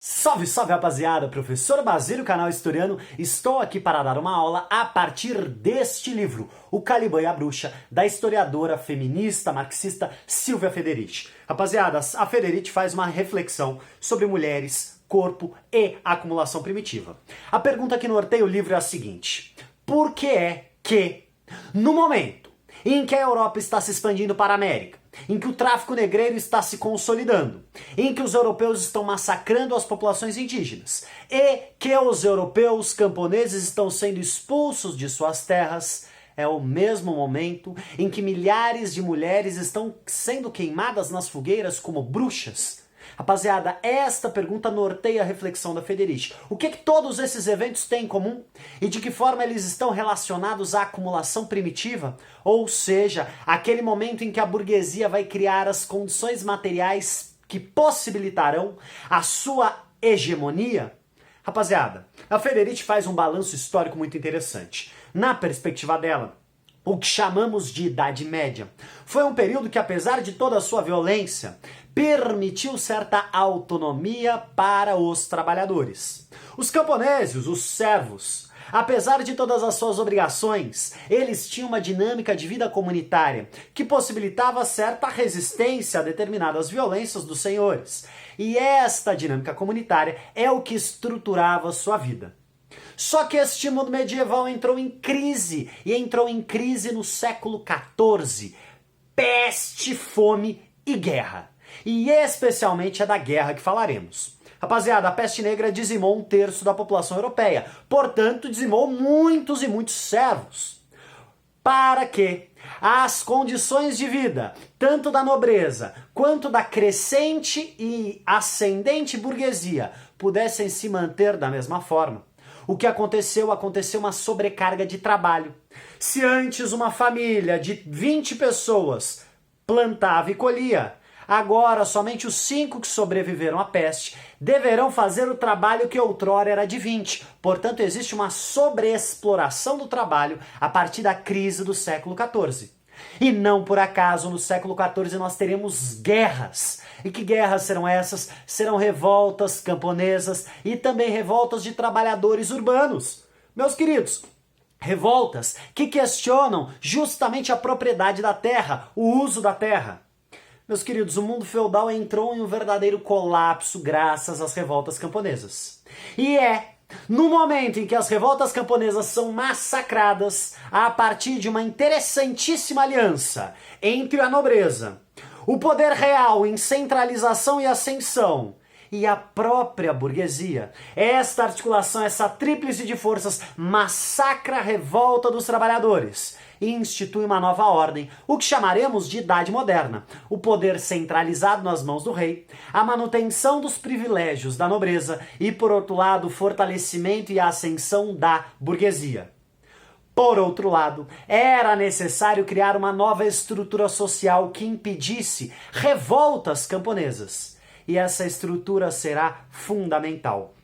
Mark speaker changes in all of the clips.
Speaker 1: Salve, salve rapaziada, professor Basílio, canal Historiano, estou aqui para dar uma aula a partir deste livro, O Caliban e a Bruxa, da historiadora feminista marxista Silvia Federici. Rapaziada, a Federici faz uma reflexão sobre mulheres, corpo e acumulação primitiva. A pergunta que norteia o livro é a seguinte: por que é que, no momento em que a Europa está se expandindo para a América, em que o tráfico negreiro está se consolidando, em que os europeus estão massacrando as populações indígenas e que os europeus camponeses estão sendo expulsos de suas terras, é o mesmo momento em que milhares de mulheres estão sendo queimadas nas fogueiras como bruxas? Rapaziada, esta pergunta norteia a reflexão da Federici. O que todos esses eventos têm em comum? E de que forma eles estão relacionados à acumulação primitiva? Ou seja, aquele momento em que a burguesia vai criar as condições materiais que possibilitarão a sua hegemonia? Rapaziada, a Federici faz um balanço histórico muito interessante. Na perspectiva dela, o que chamamos de Idade Média foi um período que, apesar de toda a sua violência, permitiu certa autonomia para os trabalhadores. Os camponeses, os servos, apesar de todas as suas obrigações, eles tinham uma dinâmica de vida comunitária que possibilitava certa resistência a determinadas violências dos senhores. E esta dinâmica comunitária é o que estruturava sua vida. Só que este mundo medieval entrou em crise, e entrou em crise no século XIV. Peste, fome e guerra. E especialmente é da guerra que falaremos. Rapaziada, a peste negra dizimou 1/3 da população europeia, portanto dizimou muitos e muitos servos. Para que as condições de vida, tanto da nobreza quanto da crescente e ascendente burguesia, pudessem se manter da mesma forma. O que aconteceu? Aconteceu uma sobrecarga de trabalho. Se antes uma família de 20 pessoas plantava e colhia, agora somente os 5 que sobreviveram à peste deverão fazer o trabalho que outrora era de 20. Portanto, existe uma sobreexploração do trabalho a partir da crise do século XIV. E não por acaso, no século XIV nós teremos guerras. E que guerras serão essas? Serão revoltas camponesas e também revoltas de trabalhadores urbanos. Meus queridos, revoltas que questionam justamente a propriedade da terra, o uso da terra. Meus queridos, o mundo feudal entrou em um verdadeiro colapso graças às revoltas camponesas. E é no momento em que as revoltas camponesas são massacradas a partir de uma interessantíssima aliança entre a nobreza, o poder real em centralização e ascensão e a própria burguesia. Esta articulação, essa tríplice de forças massacra a revolta dos trabalhadores e institui uma nova ordem, o que chamaremos de Idade Moderna. O poder centralizado nas mãos do rei, a manutenção dos privilégios da nobreza e, por outro lado, o fortalecimento e a ascensão da burguesia. Por outro lado, era necessário criar uma nova estrutura social que impedisse revoltas camponesas. E essa estrutura será fundamental.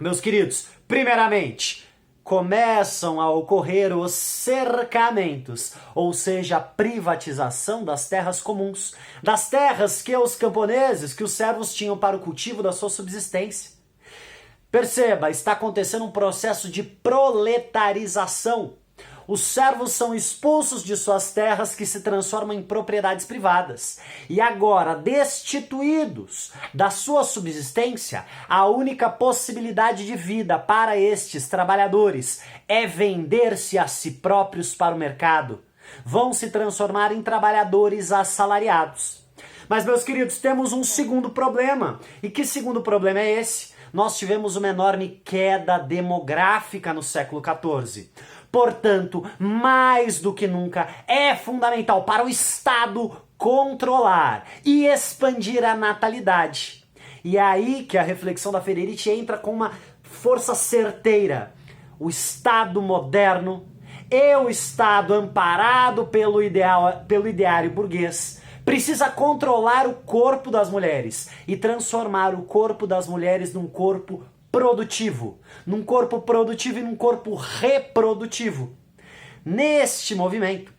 Speaker 1: Meus queridos, primeiramente, começam a ocorrer os cercamentos, ou seja, a privatização das terras comuns, das terras que os camponeses, que os servos tinham para o cultivo da sua subsistência. Perceba, está acontecendo um processo de proletarização. Os servos são expulsos de suas terras que se transformam em propriedades privadas. E agora, destituídos da sua subsistência, a única possibilidade de vida para estes trabalhadores é vender-se a si próprios para o mercado. Vão se transformar em trabalhadores assalariados. Mas, meus queridos, temos um segundo problema. E que segundo problema é esse? Nós tivemos uma enorme queda demográfica no século XIV. Portanto, mais do que nunca, é fundamental para o Estado controlar e expandir a natalidade. E é aí que a reflexão da Federici entra com uma força certeira. O Estado moderno e o Estado amparado pelo ideário burguês precisa controlar o corpo das mulheres e transformar o corpo das mulheres num corpo produtivo e num corpo reprodutivo. Neste movimento,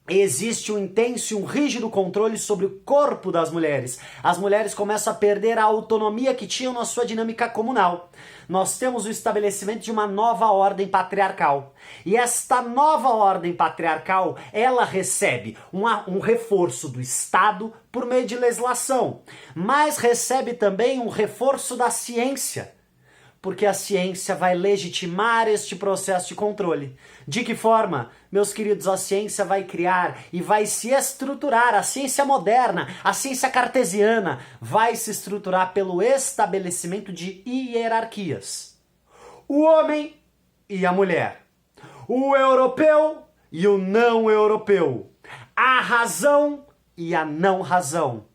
Speaker 1: existe um intenso e um rígido controle sobre o corpo das mulheres. As mulheres começam a perder a autonomia que tinham na sua dinâmica comunal. Nós temos o estabelecimento de uma nova ordem patriarcal. E esta nova ordem patriarcal, ela recebe um reforço do Estado por meio de legislação, mas recebe também um reforço da ciência, porque a ciência vai legitimar este processo de controle. De que forma? Meus queridos, a ciência vai criar e vai se estruturar, a ciência moderna, a ciência cartesiana, vai se estruturar pelo estabelecimento de hierarquias. O homem e a mulher, o europeu e o não europeu, a razão e a não razão,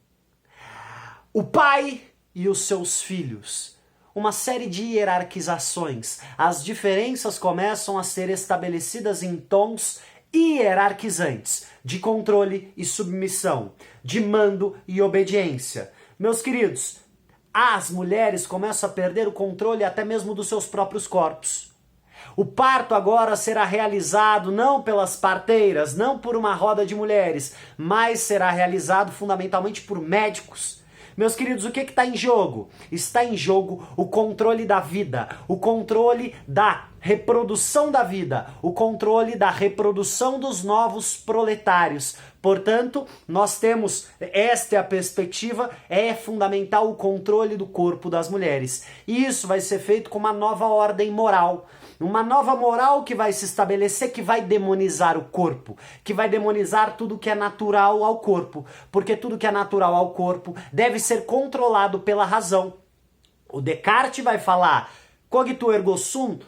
Speaker 1: o pai e os seus filhos. Uma série de hierarquizações. As diferenças começam a ser estabelecidas em tons hierarquizantes, de controle e submissão, de mando e obediência. Meus queridos, as mulheres começam a perder o controle até mesmo dos seus próprios corpos. O parto agora será realizado não pelas parteiras, não por uma roda de mulheres, mas será realizado fundamentalmente por médicos. Meus queridos, o que está em jogo? Está em jogo o controle da vida, o controle da reprodução da vida, o controle da reprodução dos novos proletários. Portanto, nós temos, esta é a perspectiva, é fundamental o controle do corpo das mulheres. E isso vai ser feito com uma nova ordem moral. Uma nova moral que vai se estabelecer, que vai demonizar o corpo, que vai demonizar tudo que é natural ao corpo, porque tudo que é natural ao corpo deve ser controlado pela razão. O Descartes vai falar, cogito ergo sum,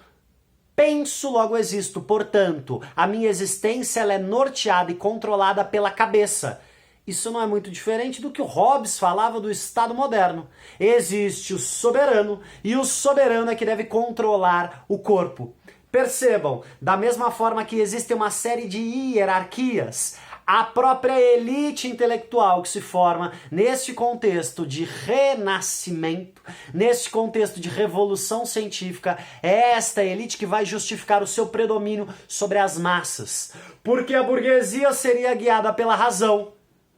Speaker 1: penso, logo existo, portanto, a minha existência ela é norteada e controlada pela cabeça. Isso não é muito diferente do que o Hobbes falava do Estado moderno. Existe o soberano, e o soberano é que deve controlar o corpo. Percebam, da mesma forma que existe uma série de hierarquias, a própria elite intelectual que se forma neste contexto de renascimento, neste contexto de revolução científica, é esta elite que vai justificar o seu predomínio sobre as massas. Porque a burguesia seria guiada pela razão.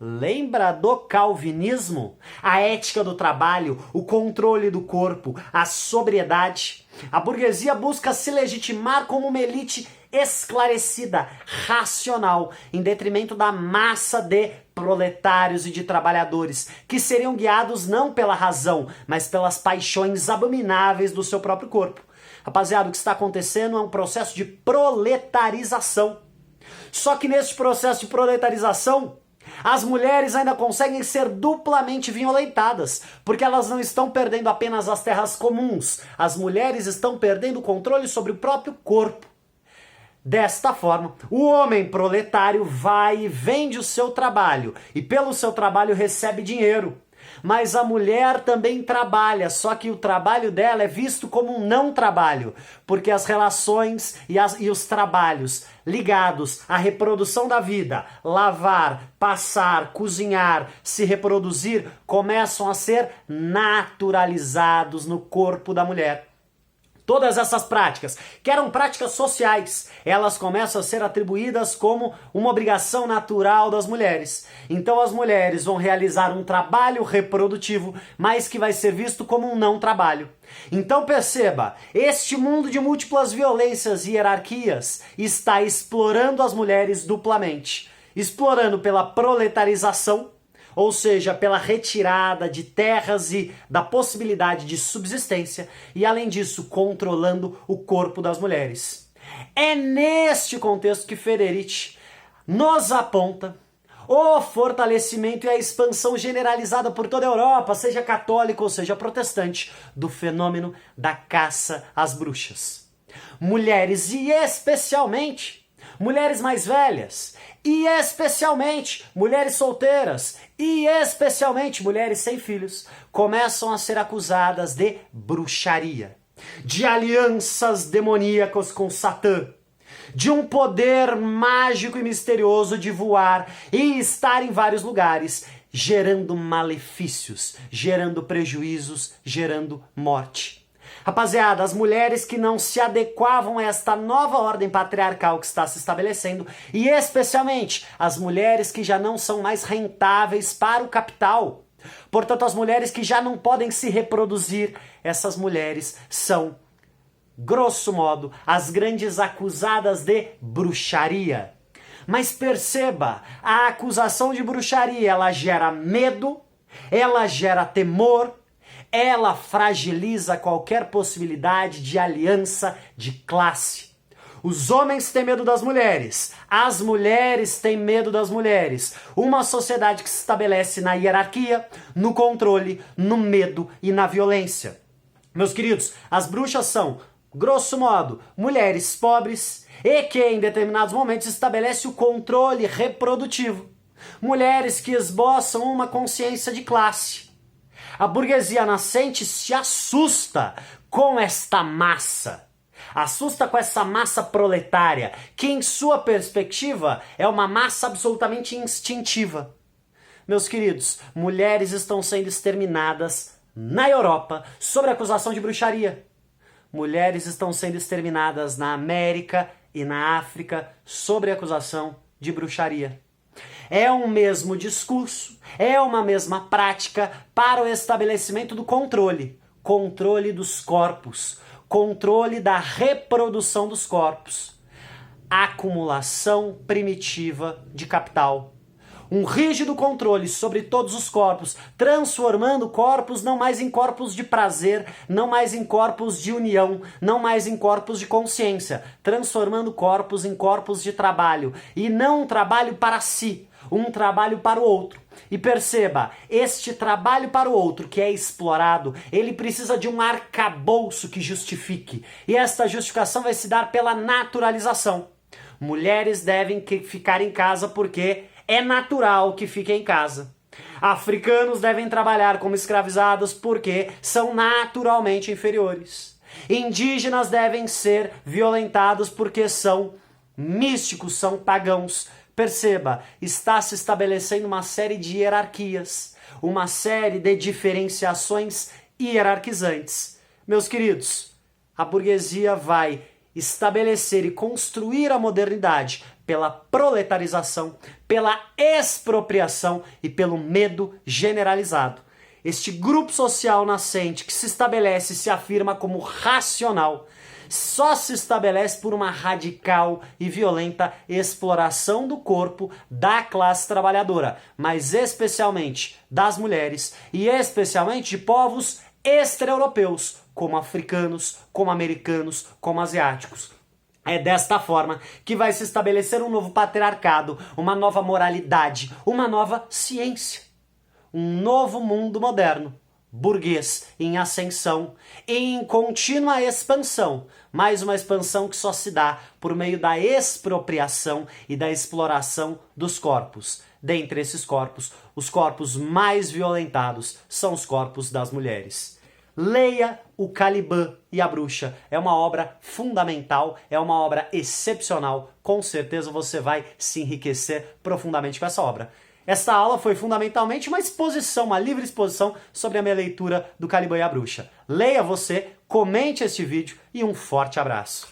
Speaker 1: Lembra do calvinismo? A ética do trabalho, o controle do corpo, a sobriedade. A burguesia busca se legitimar como uma elite esclarecida, racional, em detrimento da massa de proletários e de trabalhadores, que seriam guiados não pela razão, mas pelas paixões abomináveis do seu próprio corpo. Rapaziada, o que está acontecendo é um processo de proletarização. Só que nesse processo de proletarização, as mulheres ainda conseguem ser duplamente violentadas, porque elas não estão perdendo apenas as terras comuns, as mulheres estão perdendo o controle sobre o próprio corpo. Desta forma, o homem proletário vai e vende o seu trabalho, e pelo seu trabalho recebe dinheiro. Mas a mulher também trabalha, só que o trabalho dela é visto como um não trabalho, porque as relações e os trabalhos ligados à reprodução da vida, lavar, passar, cozinhar, se reproduzir, começam a ser naturalizados no corpo da mulher. Todas essas práticas, que eram práticas sociais, elas começam a ser atribuídas como uma obrigação natural das mulheres. Então as mulheres vão realizar um trabalho reprodutivo, mas que vai ser visto como um não trabalho. Então perceba, este mundo de múltiplas violências e hierarquias está explorando as mulheres duplamente. Explorando pela proletarização, ou seja, pela retirada de terras e da possibilidade de subsistência, e além disso, controlando o corpo das mulheres. É neste contexto que Federici nos aponta o fortalecimento e a expansão generalizada por toda a Europa, seja católica ou seja protestante, do fenômeno da caça às bruxas. Mulheres, e especialmente mulheres mais velhas, e especialmente mulheres solteiras, e especialmente mulheres sem filhos, começam a ser acusadas de bruxaria, de alianças demoníacas com Satã, de um poder mágico e misterioso de voar e estar em vários lugares, gerando malefícios, gerando prejuízos, gerando morte. Rapaziada, as mulheres que não se adequavam a esta nova ordem patriarcal que está se estabelecendo, e especialmente as mulheres que já não são mais rentáveis para o capital. Portanto, as mulheres que já não podem se reproduzir, essas mulheres são, grosso modo, as grandes acusadas de bruxaria. Mas perceba, a acusação de bruxaria, ela gera medo, ela gera temor, ela fragiliza qualquer possibilidade de aliança de classe. Os homens têm medo das mulheres, as mulheres têm medo das mulheres. Uma sociedade que se estabelece na hierarquia, no controle, no medo e na violência. Meus queridos, as bruxas são, grosso modo, mulheres pobres e que em determinados momentos estabelece o controle reprodutivo. Mulheres que esboçam uma consciência de classe. A burguesia nascente se assusta com esta massa. Assusta com essa massa proletária, que em sua perspectiva é uma massa absolutamente instintiva. Meus queridos, mulheres estão sendo exterminadas na Europa sob acusação de bruxaria. Mulheres estão sendo exterminadas na América e na África sob acusação de bruxaria. É um mesmo discurso, é uma mesma prática para o estabelecimento do controle. Controle dos corpos, controle da reprodução dos corpos. Acumulação primitiva de capital. Um rígido controle sobre todos os corpos, transformando corpos não mais em corpos de prazer, não mais em corpos de união, não mais em corpos de consciência, transformando corpos em corpos de trabalho, e não um trabalho para si, um trabalho para o outro. E perceba, este trabalho para o outro que é explorado, ele precisa de um arcabouço que justifique, e esta justificação vai se dar pela naturalização. Mulheres devem ficar em casa porque é natural que fiquem em casa. Africanos devem trabalhar como escravizados porque são naturalmente inferiores. Indígenas devem ser violentados porque são místicos, são pagãos. Perceba, está se estabelecendo uma série de hierarquias, uma série de diferenciações hierarquizantes. Meus queridos, a burguesia vai estabelecer e construir a modernidade pela proletarização, pela expropriação e pelo medo generalizado. Este grupo social nascente que se estabelece e se afirma como racional, só se estabelece por uma radical e violenta exploração do corpo da classe trabalhadora, mas especialmente das mulheres e especialmente de povos extra-europeus, como africanos, como americanos, como asiáticos. É desta forma que vai se estabelecer um novo patriarcado, uma nova moralidade, uma nova ciência. Um novo mundo moderno, burguês em ascensão, em contínua expansão, mas uma expansão que só se dá por meio da expropriação e da exploração dos corpos. Dentre esses corpos, os corpos mais violentados são os corpos das mulheres. Leia O Caliban e a Bruxa. É uma obra fundamental, é uma obra excepcional. Com certeza você vai se enriquecer profundamente com essa obra. Esta aula foi fundamentalmente uma exposição, uma livre exposição sobre a minha leitura do Caliban e a Bruxa. Leia você, comente este vídeo e um forte abraço.